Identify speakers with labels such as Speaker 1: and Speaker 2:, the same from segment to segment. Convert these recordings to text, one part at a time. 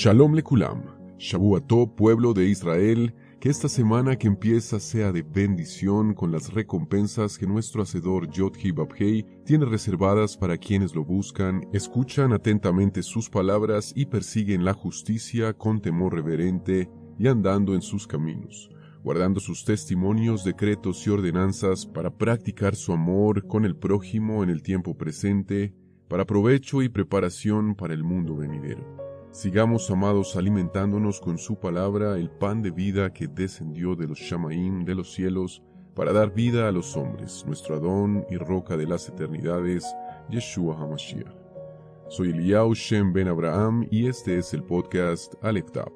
Speaker 1: Shalom lekulam, Shavuató, pueblo de Israel, que esta semana que empieza sea de bendición con las recompensas que nuestro Hacedor Yod-Heh-Vav-Heh tiene reservadas para quienes lo buscan, escuchan atentamente sus palabras y persiguen la justicia con temor reverente y andando en sus caminos, guardando sus testimonios, decretos y ordenanzas para practicar su amor con el prójimo en el tiempo presente, para provecho y preparación para el mundo venidero. Sigamos, amados, alimentándonos con su palabra, el pan de vida que descendió de los Shamaim, de los cielos, para dar vida a los hombres, nuestro Adón y roca de las eternidades, Yeshua HaMashiach. Soy Eliyahu Shem Ben Abraham y este es el podcast Aleph Tav,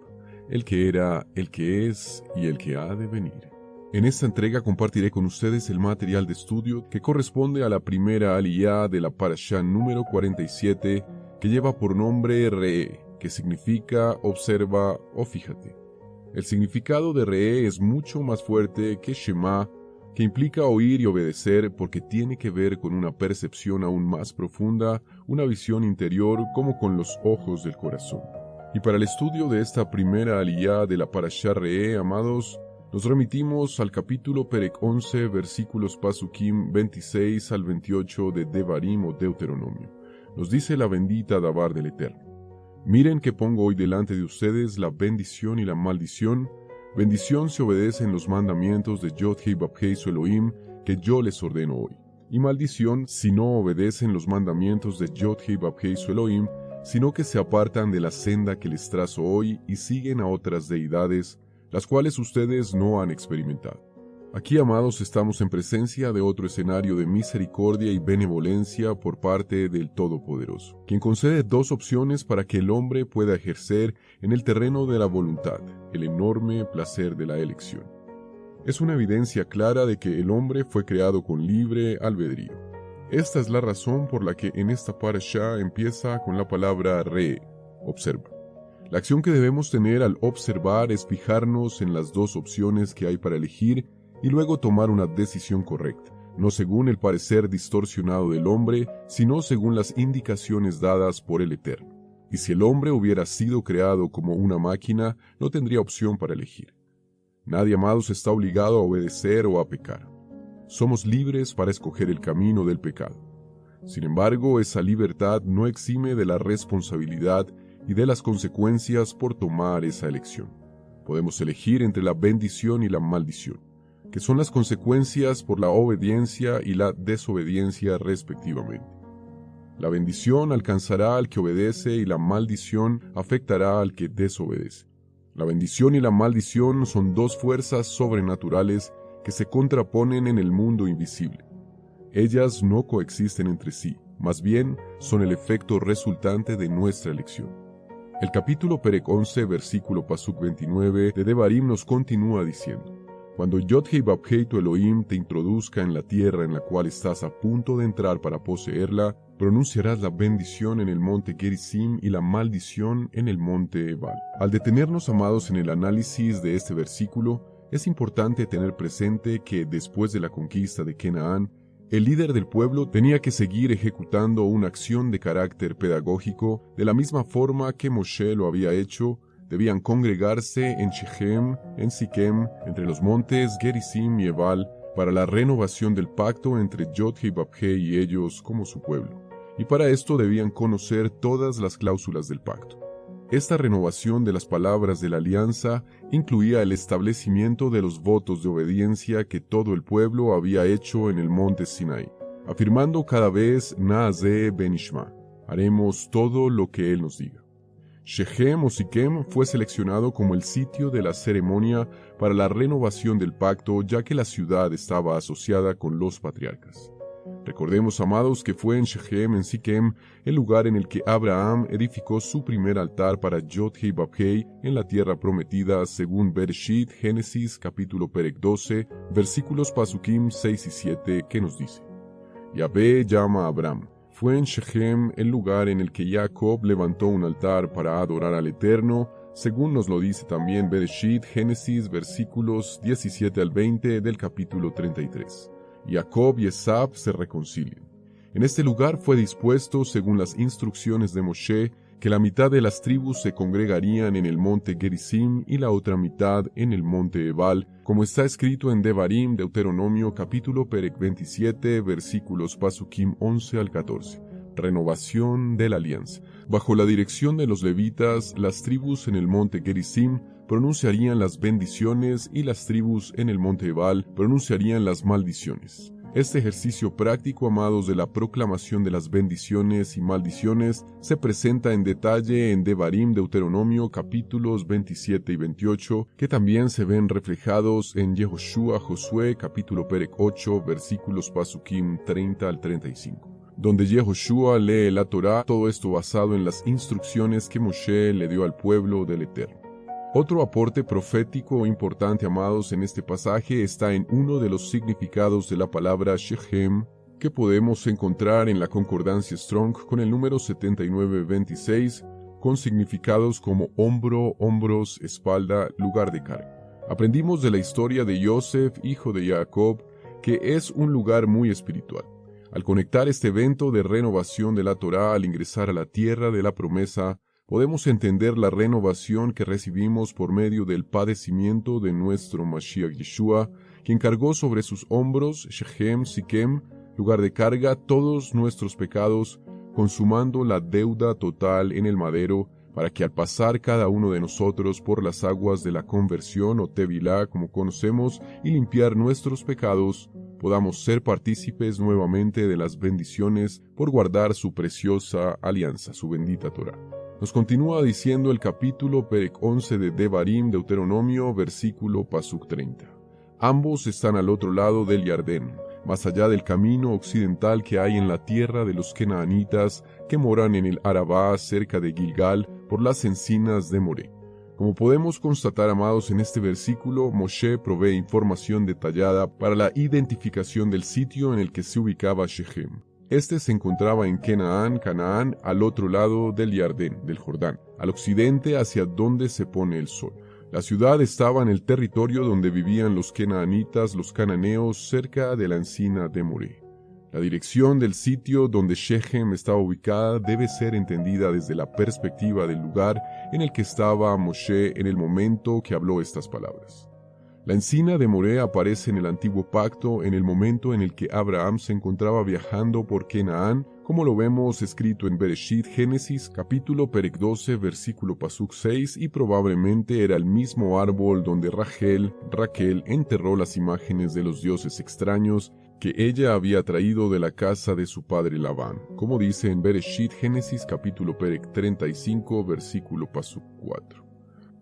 Speaker 1: el que era, el que es y el que ha de venir. En esta entrega compartiré con ustedes el material de estudio que corresponde a la primera aliyá de la Parashá número 47, que lleva por nombre Re'eh, que significa observa o fíjate. El significado de Re'eh es mucho más fuerte que Shema, que implica oír y obedecer porque tiene que ver con una percepción aún más profunda, una visión interior como con los ojos del corazón. Y para el estudio de esta primera aliyá de la Parashá Re'eh, amados, nos remitimos al capítulo Perek 11, versículos Pasukim 26 al 28 de Devarim o Deuteronomio. Nos dice la bendita Dabar del Eterno. Miren que pongo hoy delante de ustedes la bendición y la maldición. Bendición si obedecen los mandamientos de Yod-Heh-Vav-Heh su Elohim, que yo les ordeno hoy. Y maldición si no obedecen los mandamientos de Yod-Heh-Vav-Heh su Elohim, sino que se apartan de la senda que les trazo hoy y siguen a otras deidades, las cuales ustedes no han experimentado. Aquí, amados, estamos en presencia de otro escenario de misericordia y benevolencia por parte del Todopoderoso, quien concede dos opciones para que el hombre pueda ejercer en el terreno de la voluntad, el enorme placer de la elección. Es una evidencia clara de que el hombre fue creado con libre albedrío. Esta es la razón por la que en esta parashá empieza con la palabra Re'eh, observa. La acción que debemos tener al observar es fijarnos en las dos opciones que hay para elegir y luego tomar una decisión correcta, no según el parecer distorsionado del hombre, sino según las indicaciones dadas por el Eterno. Y si el hombre hubiera sido creado como una máquina, no tendría opción para elegir. Nadie, amados, está obligado a obedecer o a pecar. Somos libres para escoger el camino del pecado. Sin embargo, esa libertad no exime de la responsabilidad y de las consecuencias por tomar esa elección. Podemos elegir entre la bendición y la maldición, que son las consecuencias por la obediencia y la desobediencia respectivamente. La bendición alcanzará al que obedece y la maldición afectará al que desobedece. La bendición y la maldición son dos fuerzas sobrenaturales que se contraponen en el mundo invisible. Ellas no coexisten entre sí, más bien son el efecto resultante de nuestra elección. El capítulo Perek 11, versículo Pasuk 29 de Devarim nos continúa diciendo: Cuando Yod-Heh-Vav-Heh tu Elohim te introduzca en la tierra en la cual estás a punto de entrar para poseerla, pronunciarás la bendición en el monte Gerizim y la maldición en el monte Ebal. Al detenernos, amados, en el análisis de este versículo, es importante tener presente que después de la conquista de Canaán, el líder del pueblo tenía que seguir ejecutando una acción de carácter pedagógico de la misma forma que Moshe lo había hecho. Debían congregarse en Shechem, en Siquem, entre los montes Gerizim y Ebal, para la renovación del pacto entre Yod-Heh-Vav-Heh y ellos como su pueblo. Y para esto debían conocer todas las cláusulas del pacto. Esta renovación de las palabras de la alianza incluía el establecimiento de los votos de obediencia que todo el pueblo había hecho en el monte Sinaí, afirmando cada vez Naaseh Benishma, haremos todo lo que él nos diga. Shechem o Siquem fue seleccionado como el sitio de la ceremonia para la renovación del pacto, ya que la ciudad estaba asociada con los patriarcas. Recordemos, amados, que fue en Shechem, en Siquem, el lugar en el que Abraham edificó su primer altar para Yod-Heh-Vav-Heh en la tierra prometida, según Bereshit, Génesis, capítulo Perek 12, versículos Pasukim 6 y 7, que nos dice: Yahvé llama a Abraham. Fue en Shechem el lugar en el que Jacob levantó un altar para adorar al Eterno, según nos lo dice también Bereshit, Génesis, versículos 17 al 20 del capítulo 33. Jacob y Esab se reconcilian. En este lugar fue dispuesto, según las instrucciones de Moshe, que la mitad de las tribus se congregarían en el monte Gerizim y la otra mitad en el monte Ebal, como está escrito en Devarim, Deuteronomio capítulo Perek 27, versículos Pasukim 11 al 14. Renovación de la alianza. Bajo la dirección de los levitas, las tribus en el monte Gerizim pronunciarían las bendiciones y las tribus en el monte Ebal pronunciarían las maldiciones. Este ejercicio práctico, amados, de la proclamación de las bendiciones y maldiciones se presenta en detalle en Devarim, Deuteronomio capítulos 27 y 28, que también se ven reflejados en Yehoshua, Josué capítulo Perek 8, versículos Pasukim 30 al 35. Donde Yehoshua lee la Torá, todo esto basado en las instrucciones que Moshe le dio al pueblo del Eterno. Otro aporte profético importante, amados, en este pasaje está en uno de los significados de la palabra Shechem, que podemos encontrar en la concordancia Strong con el número 7926, con significados como hombro, hombros, espalda, lugar de carga. Aprendimos de la historia de Yosef, hijo de Jacob, que es un lugar muy espiritual. Al conectar este evento de renovación de la Torá al ingresar a la tierra de la promesa, podemos entender la renovación que recibimos por medio del padecimiento de nuestro Mashiach Yeshua, quien cargó sobre sus hombros Shechem, Siquem, lugar de carga, todos nuestros pecados, consumando la deuda total en el madero, para que al pasar cada uno de nosotros por las aguas de la conversión o Tevilá, como conocemos, y limpiar nuestros pecados, podamos ser partícipes nuevamente de las bendiciones por guardar su preciosa alianza, su bendita Torá. Nos continúa diciendo el capítulo Perek 11 de Devarim, Deuteronomio, versículo Pasuk 30. Ambos están al otro lado del Yardén, más allá del camino occidental que hay en la tierra de los Kenaanitas que moran en el Arabá cerca de Gilgal por las encinas de Moré. Como podemos constatar, amados, en este versículo, Moshe provee información detallada para la identificación del sitio en el que se ubicaba Shechem. Este se encontraba en Canaán, al otro lado del Yardén, del Jordán, al occidente hacia donde se pone el sol. La ciudad estaba en el territorio donde vivían los kenaanitas, los cananeos, cerca de la encina de Moré. La dirección del sitio donde Shechem estaba ubicada debe ser entendida desde la perspectiva del lugar en el que estaba Moshe en el momento que habló estas palabras. La encina de Moré aparece en el antiguo pacto en el momento en el que Abraham se encontraba viajando por Canaán, como lo vemos escrito en Bereshit, Génesis, capítulo Perek 12, versículo Pasuk 6, y probablemente era el mismo árbol donde Raquel enterró las imágenes de los dioses extraños que ella había traído de la casa de su padre Labán, como dice en Bereshit, Génesis, capítulo Perek 35, versículo Pasuk 4.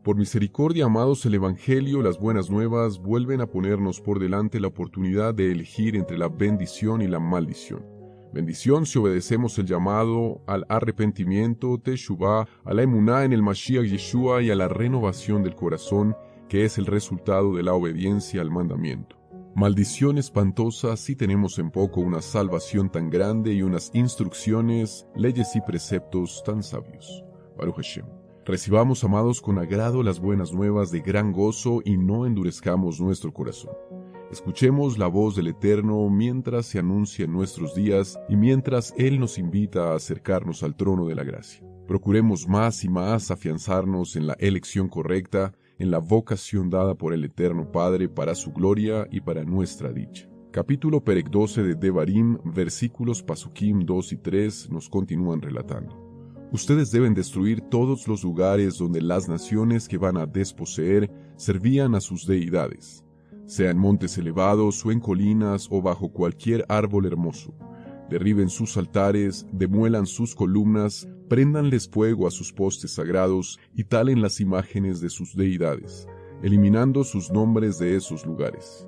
Speaker 1: Por misericordia, amados, el Evangelio, las buenas nuevas, vuelven a ponernos por delante la oportunidad de elegir entre la bendición y la maldición. Bendición si obedecemos el llamado al arrepentimiento, Teshuvah, a la emuná en el Mashiach Yeshua y a la renovación del corazón, que es el resultado de la obediencia al mandamiento. Maldición espantosa si tenemos en poco una salvación tan grande y unas instrucciones, leyes y preceptos tan sabios. Baruch Hashem. Recibamos, amados, con agrado las buenas nuevas de gran gozo y no endurezcamos nuestro corazón. Escuchemos la voz del Eterno mientras se anuncia en nuestros días y mientras Él nos invita a acercarnos al trono de la gracia. Procuremos más y más afianzarnos en la elección correcta, en la vocación dada por el Eterno Padre para su gloria y para nuestra dicha. Capítulo Perek 12 de Devarim, versículos Pasukim 2 y 3 nos continúan relatando. Ustedes deben destruir todos los lugares donde las naciones que van a desposeer servían a sus deidades, sea en montes elevados o en colinas o bajo cualquier árbol hermoso. Derriben sus altares, demuelan sus columnas, préndanles fuego a sus postes sagrados y talen las imágenes de sus deidades, eliminando sus nombres de esos lugares.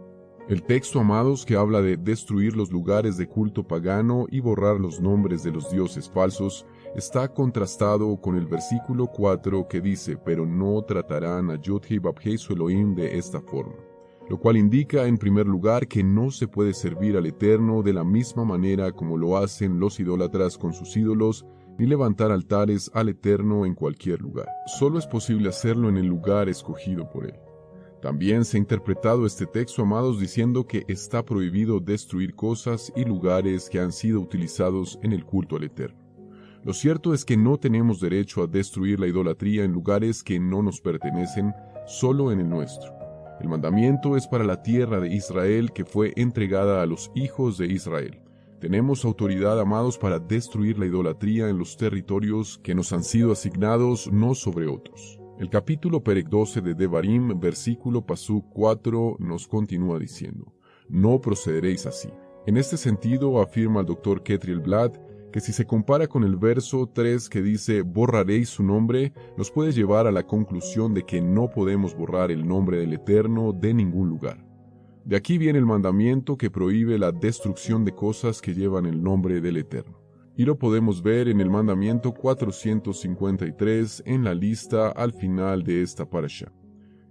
Speaker 1: El texto, amados, que habla de destruir los lugares de culto pagano y borrar los nombres de los dioses falsos, está contrastado con el versículo 4 que dice, pero no tratarán a Yod-Heh-Vavheh su Elohim de esta forma, lo cual indica en primer lugar que no se puede servir al Eterno de la misma manera como lo hacen los idólatras con sus ídolos, ni levantar altares al Eterno en cualquier lugar. Solo es posible hacerlo en el lugar escogido por Él. También se ha interpretado este texto, amados, diciendo que está prohibido destruir cosas y lugares que han sido utilizados en el culto al Eterno. Lo cierto es que no tenemos derecho a destruir la idolatría en lugares que no nos pertenecen, solo en el nuestro. El mandamiento es para la tierra de Israel que fue entregada a los hijos de Israel. Tenemos autoridad, amados, para destruir la idolatría en los territorios que nos han sido asignados, no sobre otros. El capítulo Perek 12 de Devarim, versículo Pasuk 4, nos continúa diciendo: no procederéis así. En este sentido, afirma el Dr. Ketriel Blad, que si se compara con el verso 3 que dice borraréis su nombre, nos puede llevar a la conclusión de que no podemos borrar el nombre del Eterno de ningún lugar. De aquí viene el mandamiento que prohíbe la destrucción de cosas que llevan el nombre del Eterno. Y lo podemos ver en el mandamiento 453 en la lista al final de esta parasha.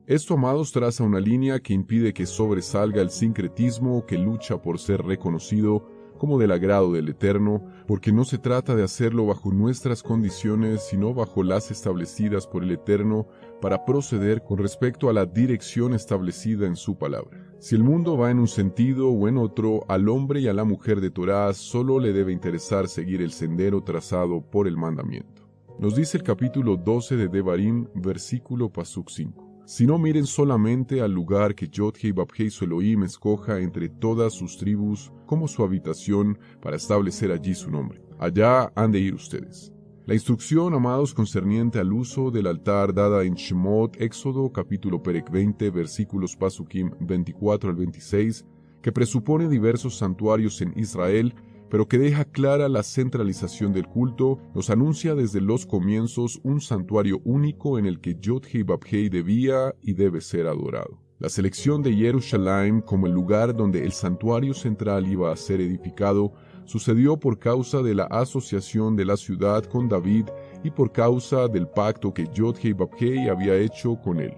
Speaker 1: Esto, amados, traza una línea que impide que sobresalga el sincretismo que lucha por ser reconocido como del agrado del Eterno, porque no se trata de hacerlo bajo nuestras condiciones, sino bajo las establecidas por el Eterno para proceder con respecto a la dirección establecida en su palabra. Si el mundo va en un sentido o en otro, al hombre y a la mujer de Torá solo le debe interesar seguir el sendero trazado por el mandamiento. Nos dice el capítulo 12 de Devarim, versículo Pasuk 5. Si no miren solamente al lugar que Yod-Heh-Vavhei su Elohim escoja entre todas sus tribus como su habitación para establecer allí su nombre. Allá han de ir ustedes. La instrucción, amados, concerniente al uso del altar dada en Shemot, Éxodo, capítulo Perek 20, versículos Pasukim 24 al 26, que presupone diversos santuarios en Israel, pero que deja clara la centralización del culto, nos anuncia desde los comienzos un santuario único en el que Yod-Heh-Vavhei debía y debe ser adorado. La selección de Jerusalén como el lugar donde el santuario central iba a ser edificado sucedió por causa de la asociación de la ciudad con David y por causa del pacto que Yod-Heh-Vavhei había hecho con él.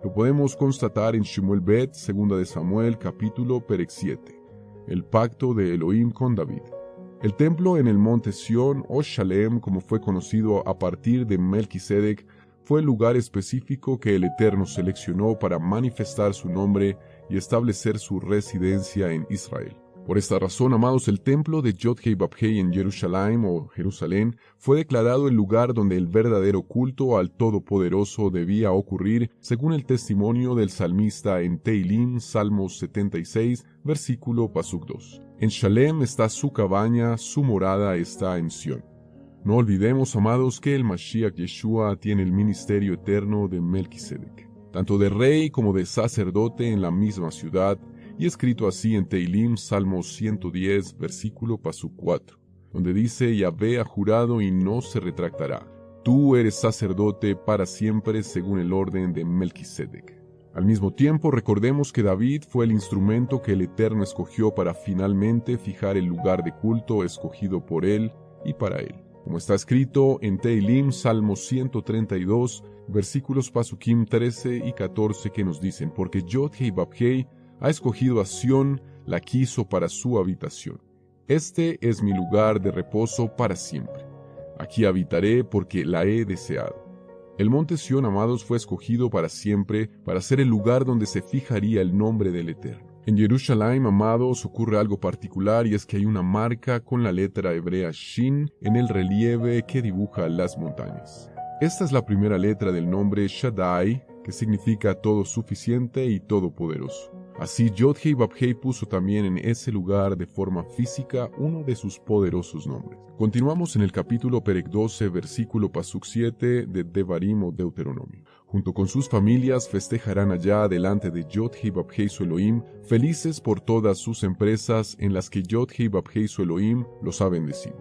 Speaker 1: Lo podemos constatar en Shemuel Bet, 2 de Samuel, capítulo Perek 7. El pacto de Elohim con David. El templo en el monte Sión, o Shalem, como fue conocido a partir de Melquisedec, fue el lugar específico que el Eterno seleccionó para manifestar su nombre y establecer su residencia en Israel. Por esta razón, amados, el templo de Yod-Heh-Vavhei en Jerusalén o Jerusalén fue declarado el lugar donde el verdadero culto al Todopoderoso debía ocurrir, según el testimonio del salmista en Teilim, Salmos 76, versículo Pasuk 2. En Shalem está su cabaña, su morada está en Sión. No olvidemos, amados, que el Mashiach Yeshua tiene el ministerio eterno de Melquisedec, tanto de rey como de sacerdote en la misma ciudad, y escrito así en Teilim, Salmos 110, versículo Pasuk 4, donde dice: Yahvé ha jurado y no se retractará. Tú eres sacerdote para siempre según el orden de Melquisedec. Al mismo tiempo, recordemos que David fue el instrumento que el Eterno escogió para finalmente fijar el lugar de culto escogido por él y para él. Como está escrito en Teilim, Salmos 132, versículos Pasukim 13 y 14, que nos dicen: Porque Yod-Heh-Vavhei ha escogido a Sión, la quiso para su habitación. Este es mi lugar de reposo para siempre. Aquí habitaré porque la he deseado. El monte Sión, amados, fue escogido para siempre, para ser el lugar donde se fijaría el nombre del Eterno. En Jerusalén, amados, ocurre algo particular, y es que hay una marca con la letra hebrea Shin en el relieve que dibuja las montañas. Esta es la primera letra del nombre Shaddai, que significa todo suficiente y todopoderoso. Así Yod-Heh-Vavhei puso también en ese lugar de forma física uno de sus poderosos nombres. Continuamos en el capítulo Perek 12, versículo Pasuk 7 de Devarim o Deuteronomio. Junto con sus familias festejarán allá delante de Yod-Heh-Vavhei su Elohim, felices por todas sus empresas en las que Yod-Heh-Vavhei su Elohim los ha bendecido.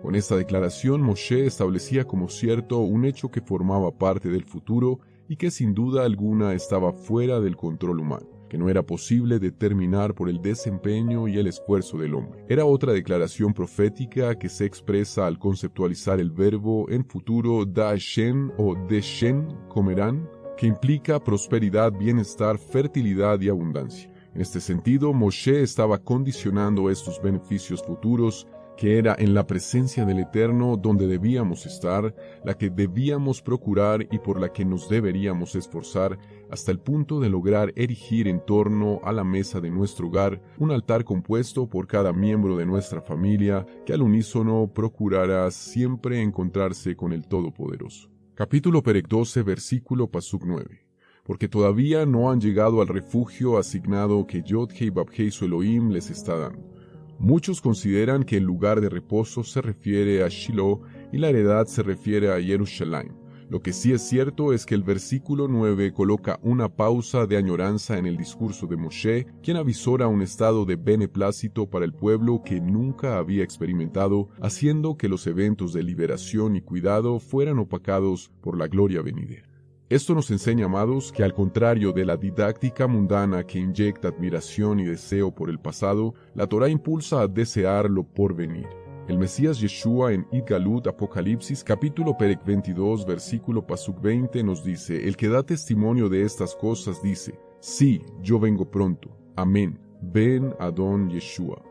Speaker 1: Con esta declaración, Moshe establecía como cierto un hecho que formaba parte del futuro y que sin duda alguna estaba fuera del control humano, que no era posible determinar por el desempeño y el esfuerzo del hombre. Era otra declaración profética que se expresa al conceptualizar el verbo en futuro da-shen o de-shen, comerán, que implica prosperidad, bienestar, fertilidad y abundancia. En este sentido, Moshe estaba condicionando estos beneficios futuros, que era en la presencia del Eterno donde debíamos estar, la que debíamos procurar y por la que nos deberíamos esforzar, hasta el punto de lograr erigir en torno a la mesa de nuestro hogar un altar compuesto por cada miembro de nuestra familia que al unísono procurará siempre encontrarse con el Todopoderoso. Capítulo Perek 12, versículo Pasuk 9. Porque todavía no han llegado al refugio asignado que Yod-Heh-Vavhei su Elohim les está dando. Muchos consideran que el lugar de reposo se refiere a Shiloh y la heredad se refiere a Jerusalén. Lo que sí es cierto es que el versículo 9 coloca una pausa de añoranza en el discurso de Moshe, quien avisora un estado de beneplácito para el pueblo que nunca había experimentado, haciendo que los eventos de liberación y cuidado fueran opacados por la gloria venidera. Esto nos enseña, amados, que al contrario de la didáctica mundana que inyecta admiración y deseo por el pasado, la Torá impulsa a desear lo por venir. El Mesías Yeshua en Idgalut Apocalipsis capítulo Perek 22 versículo Pasuk 20 nos dice: el que da testimonio de estas cosas dice: sí, yo vengo pronto. Amén. Ven Adón Yeshua.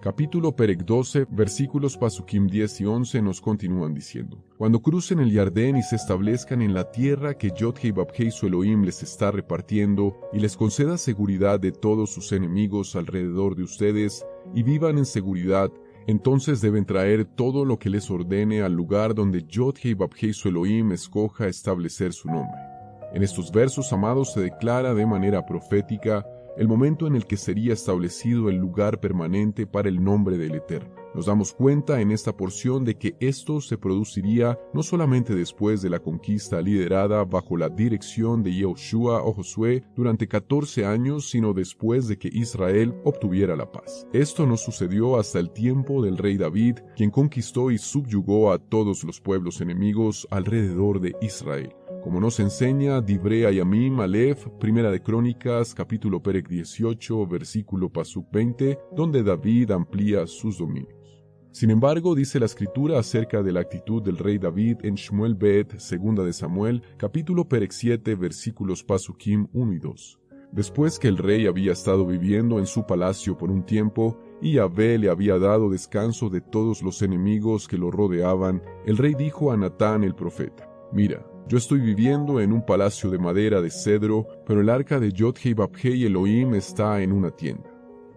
Speaker 1: Capítulo Perek 12, versículos Pasukim 10 y 11 nos continúan diciendo: cuando crucen el Jardén y se establezcan en la tierra que Yod-Heh-Vavhei su Elohim les está repartiendo, y les conceda seguridad de todos sus enemigos alrededor de ustedes, y vivan en seguridad, entonces deben traer todo lo que les ordene al lugar donde Yod-Heh-Vavhei su Elohim escoja establecer su nombre. En estos versos, amados, se declara de manera profética el momento en el que sería establecido el lugar permanente para el nombre del Eterno. Nos damos cuenta en esta porción de que esto se produciría no solamente después de la conquista liderada bajo la dirección de Yehoshua o Josué durante 14 años, sino después de que Israel obtuviera la paz. Esto no sucedió hasta el tiempo del rey David, quien conquistó y subyugó a todos los pueblos enemigos alrededor de Israel. Como nos enseña Divrei Hayamim Aleph, Primera de Crónicas, capítulo Perek 18, versículo Pasuk 20, donde David amplía sus dominios. Sin embargo, dice la Escritura acerca de la actitud del rey David en Shmuel Bet, Segunda de Samuel, capítulo Perek 7, versículos Pasukim 1 y 2. Después que el rey había estado viviendo en su palacio por un tiempo, y Yahvé le había dado descanso de todos los enemigos que lo rodeaban, el rey dijo a Natán el profeta: mira, yo estoy viviendo en un palacio de madera de cedro, pero el arca de Yod-Heh-Vavhei Elohim está en una tienda.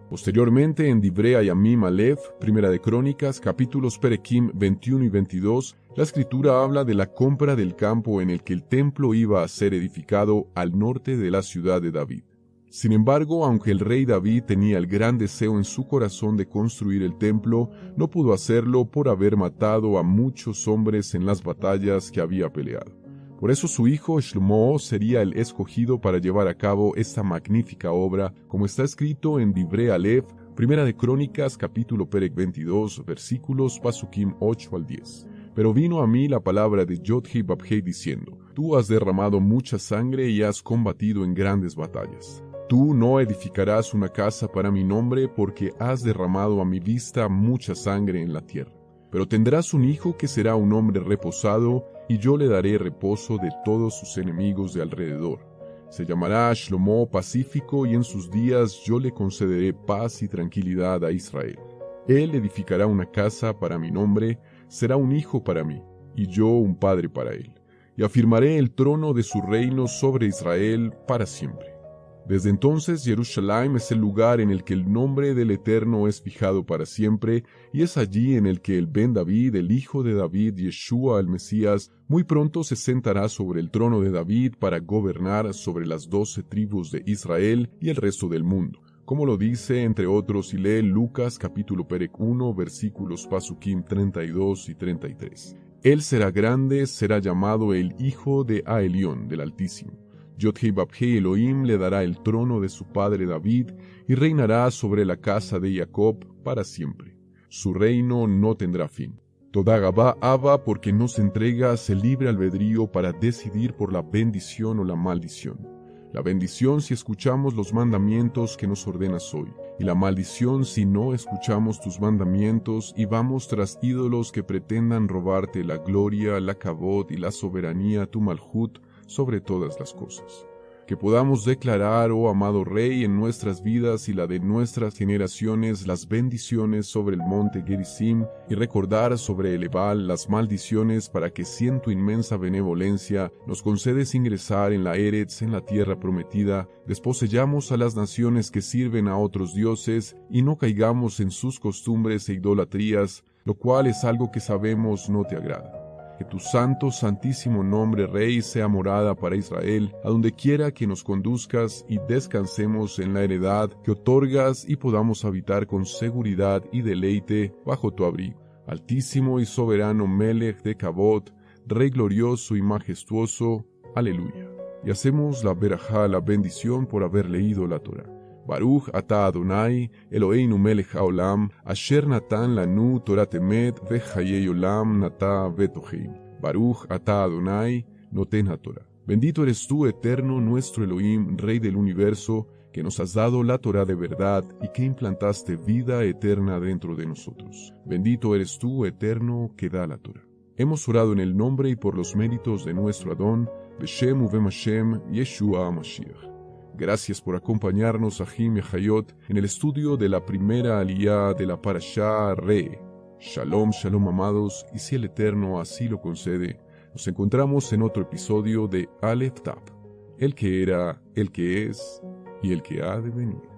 Speaker 1: Posteriormente, en Divrei Hayamim Aleph, Primera de Crónicas, capítulos Perekim 21 y 22, la Escritura habla de la compra del campo en el que el templo iba a ser edificado al norte de la ciudad de David. Sin embargo, aunque el rey David tenía el gran deseo en su corazón de construir el templo, no pudo hacerlo por haber matado a muchos hombres en las batallas que había peleado. Por eso su hijo Shlomo sería el escogido para llevar a cabo esta magnífica obra, como está escrito en Divrei Aleph, Primera de Crónicas, capítulo Perek 22, versículos Pasukim 8 al 10. Pero vino a mí la palabra de Yod-Heh-Vavhei diciendo: tú has derramado mucha sangre y has combatido en grandes batallas. Tú no edificarás una casa para mi nombre porque has derramado a mi vista mucha sangre en la tierra. Pero tendrás un hijo que será un hombre reposado, y yo le daré reposo de todos sus enemigos de alrededor. Se llamará Shlomo Pacífico, y en sus días yo le concederé paz y tranquilidad a Israel. Él edificará una casa para mi nombre, será un hijo para mí, y yo un padre para él. Y afirmaré el trono de su reino sobre Israel para siempre. Desde entonces Jerusalén es el lugar en el que el nombre del Eterno es fijado para siempre, y es allí en el que el Ben David, el hijo de David, Yeshua el Mesías, muy pronto se sentará sobre el trono de David para gobernar sobre las 12 tribus de Israel y el resto del mundo, como lo dice entre otros y lee Lucas capítulo Perek 1 versículos Pasukim 32 y 33. Él será grande, será llamado el Hijo de Aelión, del Altísimo. Yod-Heh-Vavhei Elohim le dará el trono de su padre David, y reinará sobre la casa de Jacob para siempre. Su reino no tendrá fin. Toda Gabá Abba, porque nos entregas el libre albedrío para decidir por la bendición o la maldición. La bendición si escuchamos los mandamientos que nos ordenas hoy, y la maldición si no escuchamos tus mandamientos y vamos tras ídolos que pretendan robarte la gloria, la kavod y la soberanía, tu malhut, sobre todas las cosas. Que podamos declarar, oh amado Rey, en nuestras vidas y la de nuestras generaciones las bendiciones sobre el monte Gerizim y recordar sobre el Ebal las maldiciones para que si en tu inmensa benevolencia nos concedes ingresar en la Eretz, en la tierra prometida, desposeyamos a las naciones que sirven a otros dioses y no caigamos en sus costumbres e idolatrías, lo cual es algo que sabemos no te agrada. Que tu santo, santísimo nombre, Rey, sea morada para Israel, a donde quiera que nos conduzcas y descansemos en la heredad que otorgas y podamos habitar con seguridad y deleite bajo tu abrigo. Altísimo y soberano Melech de Kabod, Rey glorioso y majestuoso. Aleluya. Y hacemos la berajá, la bendición por haber leído la Torá. Baruch ata Adonai, Eloheinu melech haolam, asher natan lanu Torat emet vechayei olam nata betoheim. Baruch ata Adonai, noten haTorah. Bendito eres tú, eterno, nuestro Elohim, Rey del universo, que nos has dado la Torá de verdad y que implantaste vida eterna dentro de nosotros. Bendito eres tú, eterno, que da la Torá. Hemos orado en el nombre y por los méritos de nuestro Adón, Beshem uvem Hashem, Yeshua Mashiach. Gracias por acompañarnos, Ahim y Hayot, en el estudio de la primera aliyá de la Parashá Re. Shalom, shalom, amados, y si el Eterno así lo concede, nos encontramos en otro episodio de Aleph Tap, el que era, el que es y el que ha de venir.